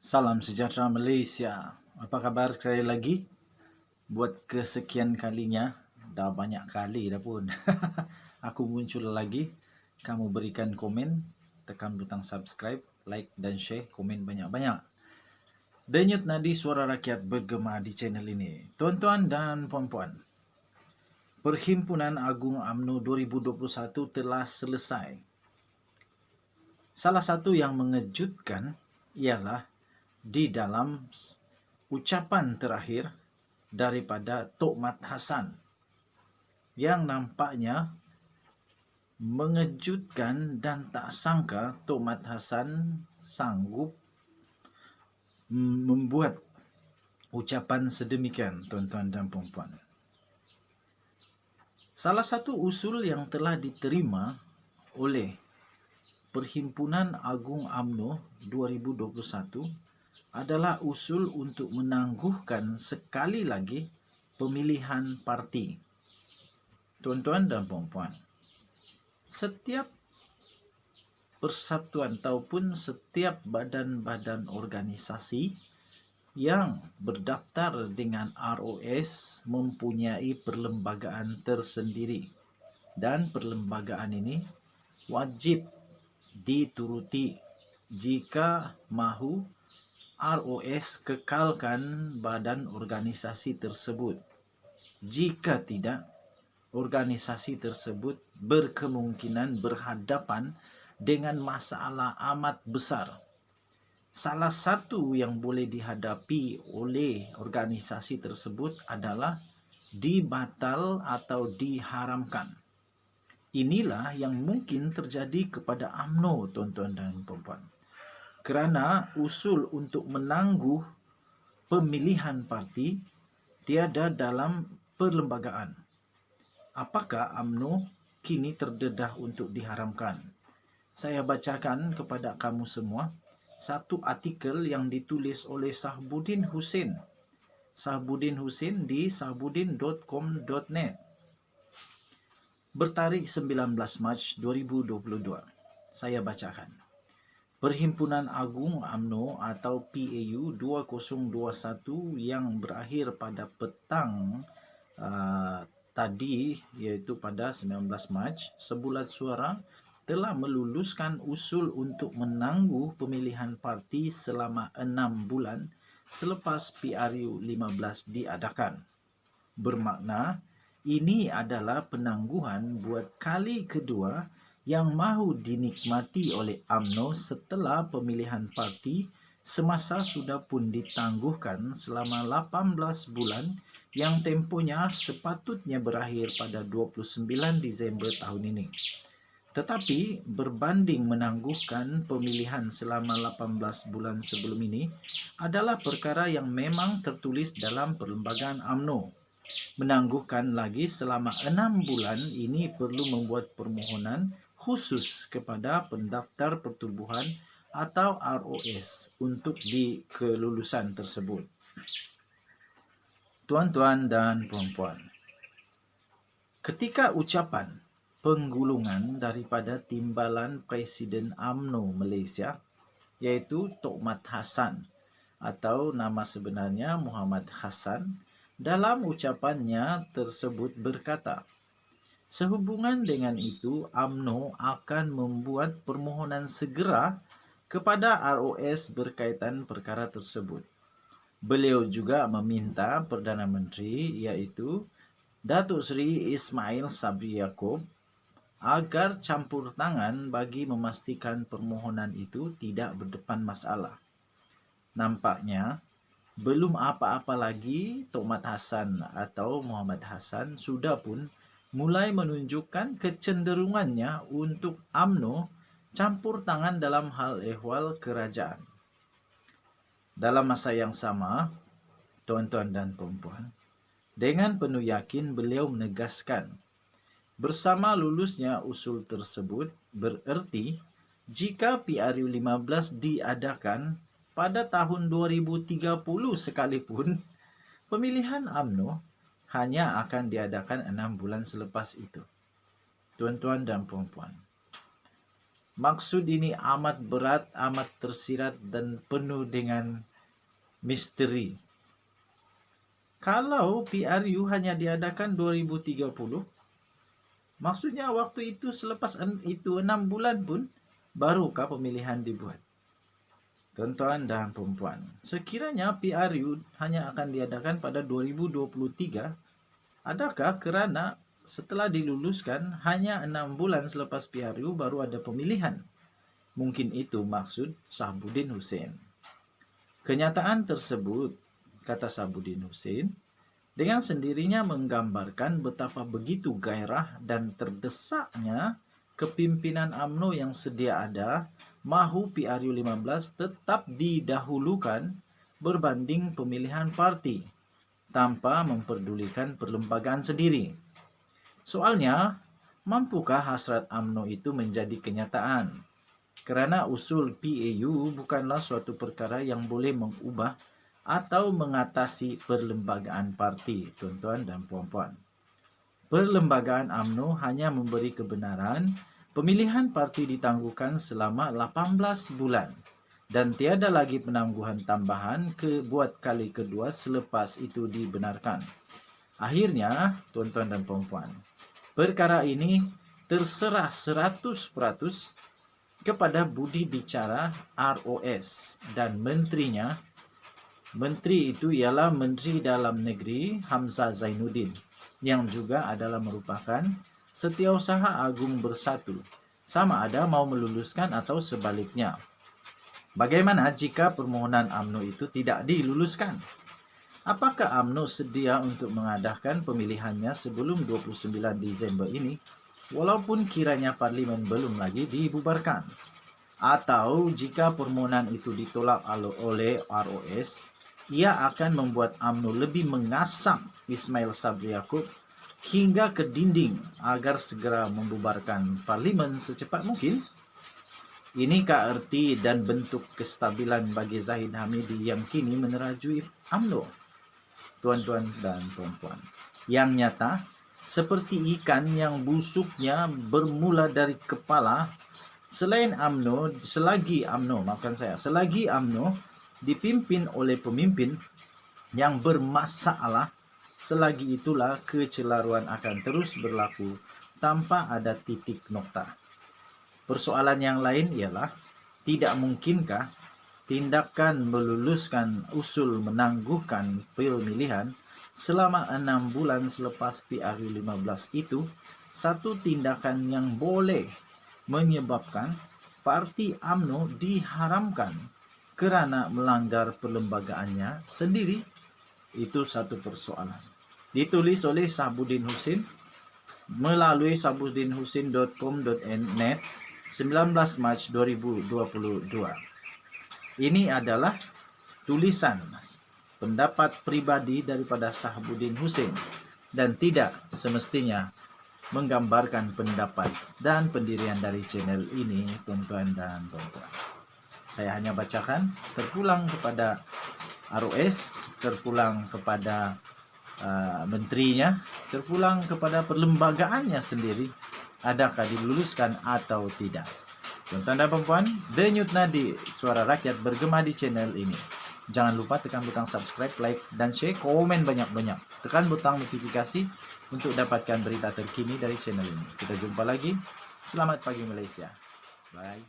Salam sejahtera Malaysia. Apa khabar sekali lagi? Buat kesekian kalinya, dah banyak kali dah pun. Aku muncul lagi. Kamu berikan komen, tekan butang subscribe, like dan share, komen banyak-banyak. Denyut nadi suara rakyat bergema di channel ini. Tuan-tuan dan puan-puan, Perhimpunan Agung UMNO 2021 telah selesai. Salah satu yang mengejutkan ialah di dalam ucapan terakhir daripada Tok Mat Hassan yang nampaknya mengejutkan dan tak sangka Tok Mat Hassan sanggup membuat ucapan sedemikian, tuan-tuan dan puan-puan. Salah satu usul yang telah diterima oleh Perhimpunan Agung UMNO 2021 adalah usul untuk menangguhkan sekali lagi pemilihan parti. Tuan-tuan dan puan-puan, setiap persatuan ataupun setiap badan-badan organisasi yang berdaftar dengan ROS mempunyai perlembagaan tersendiri, dan perlembagaan ini wajib dituruti. Jika mahu, ROS kekalkan badan organisasi tersebut. Jika tidak, organisasi tersebut berkemungkinan berhadapan dengan masalah amat besar. Salah satu yang boleh dihadapi oleh organisasi tersebut adalah dibatal atau diharamkan. Inilah yang mungkin terjadi kepada UMNO, tuan-tuan dan puan-puan. Kerana usul untuk menangguh pemilihan parti tiada dalam perlembagaan. Apakah UMNO kini terdedah untuk diharamkan? Saya bacakan kepada kamu semua satu artikel yang ditulis oleh Sahbudin Hussein. Sahbudin Hussein di sahbudin.com.net bertarikh 19 Mac 2022. Saya bacakan. Perhimpunan Agung UMNO atau PAU 2021 yang berakhir pada petang tadi, iaitu pada 19 Mac, sebulat suara telah meluluskan usul untuk menangguh pemilihan parti selama 6 bulan selepas PRU 15 diadakan. Bermakna ini adalah penangguhan buat kali kedua yang mahu dinikmati oleh UMNO setelah pemilihan parti semasa sudah pun ditangguhkan selama 18 bulan yang tempohnya sepatutnya berakhir pada 29 Disember tahun ini. Tetapi berbanding menangguhkan pemilihan selama 18 bulan sebelum ini adalah perkara yang memang tertulis dalam perlembagaan UMNO. Menangguhkan lagi selama 6 bulan ini perlu membuat permohonan khusus kepada pendaftar pertubuhan atau ROS untuk dikelulusan tersebut. Tuan-tuan dan puan-puan, ketika ucapan penggulungan daripada Timbalan Presiden UMNO Malaysia, iaitu Tok Mat Hassan atau nama sebenarnya Muhammad Hassan, dalam ucapannya tersebut berkata, sehubungan dengan itu UMNO akan membuat permohonan segera kepada ROS berkaitan perkara tersebut. Beliau juga meminta Perdana Menteri iaitu Datuk Seri Ismail Sabri Yaakob agar campur tangan bagi memastikan permohonan itu tidak berdepan masalah. Nampaknya belum apa-apa lagi Tok Mat Hassan atau Muhammad Hassan sudah pun mulai menunjukkan kecenderungannya untuk UMNO campur tangan dalam hal ehwal kerajaan. Dalam masa yang sama, tuan-tuan dan puan-puan, dengan penuh yakin beliau menegaskan, bersama lulusnya usul tersebut bererti jika PRU 15 diadakan pada tahun 2030 sekalipun, pemilihan UMNO hanya akan diadakan 6 bulan selepas itu. Tuan-tuan dan puan-puan, Maksud ini amat berat, amat tersirat dan penuh dengan misteri. Kalau PRU hanya diadakan 2030, maksudnya waktu itu selepas itu 6 bulan pun barukah pemilihan dibuat? Tuan-tuan dan perempuan, sekiranya PRU hanya akan diadakan pada 2023, adakah kerana setelah diluluskan hanya 6 bulan selepas PRU baru ada pemilihan? Mungkin itu maksud Sahbudin Hussein. Kenyataan tersebut, kata Sahbudin Hussein, dengan sendirinya menggambarkan betapa begitu gairah dan terdesaknya kepimpinan UMNO yang sedia ada mahu PRU 15 tetap didahulukan berbanding pemilihan parti tanpa memperdulikan perlembagaan sendiri. Soalnya, mampukah hasrat UMNO itu menjadi kenyataan? Kerana usul PAU bukanlah suatu perkara yang boleh mengubah atau mengatasi perlembagaan parti, tuan-tuan dan puan-puan. Perlembagaan UMNO hanya memberi kebenaran pemilihan parti ditangguhkan selama 18 bulan dan tiada lagi penangguhan tambahan buat kali kedua selepas itu dibenarkan. Akhirnya, tuan-tuan dan puan-puan, perkara ini terserah 100% kepada budi bicara ROS dan menterinya. Menteri itu ialah Menteri Dalam Negeri Hamzah Zainuddin yang juga adalah merupakan Setiausaha Agung Bersatu, sama ada mau meluluskan atau sebaliknya. Bagaimana jika permohonan UMNO itu tidak diluluskan? Apakah UMNO sedia untuk mengadakan pemilihannya sebelum 29 Disember ini, walaupun kiranya parlimen belum lagi dibubarkan? Atau jika permohonan itu ditolak oleh ROS, ia akan membuat UMNO lebih mengasang Ismail Sabri Yaakob hingga ke dinding agar segera membubarkan parlimen secepat mungkin? Inikah erti dan bentuk kestabilan bagi Zahid Hamidi yang kini menerajui UMNO? Tuan-tuan dan puan-puan, yang nyata, seperti ikan yang busuknya bermula dari kepala, selagi UMNO dipimpin oleh pemimpin yang bermasalah, selagi itulah kecelaruan akan terus berlaku tanpa ada titik nokta. Persoalan yang lain ialah, tidak mungkinkah tindakan meluluskan usul menangguhkan pemilihan selama 6 bulan selepas PRU 15 itu satu tindakan yang boleh menyebabkan parti UMNO diharamkan kerana melanggar perlembagaannya sendiri? Itu satu persoalan. Ditulis oleh Sahbudin Hussein melalui sahbudinhussein.com.net 19 Mac 2022. Ini adalah tulisan pendapat pribadi daripada Sahbudin Hussein dan tidak semestinya menggambarkan pendapat dan pendirian dari channel ini, tuan-tuan dan puan-puan. Saya hanya bacakan, terpulang kepada ROS, terpulang kepada menterinya, terpulang kepada perlembagaannya sendiri, adakah diluluskan atau tidak. Tuan-tuan dan puan-puan, Denyut Nadi Suara Rakyat bergema di channel ini. Jangan lupa tekan butang subscribe, like, dan share, komen banyak-banyak. Tekan butang notifikasi untuk dapatkan berita terkini dari channel ini. Kita jumpa lagi. Selamat pagi Malaysia. Bye.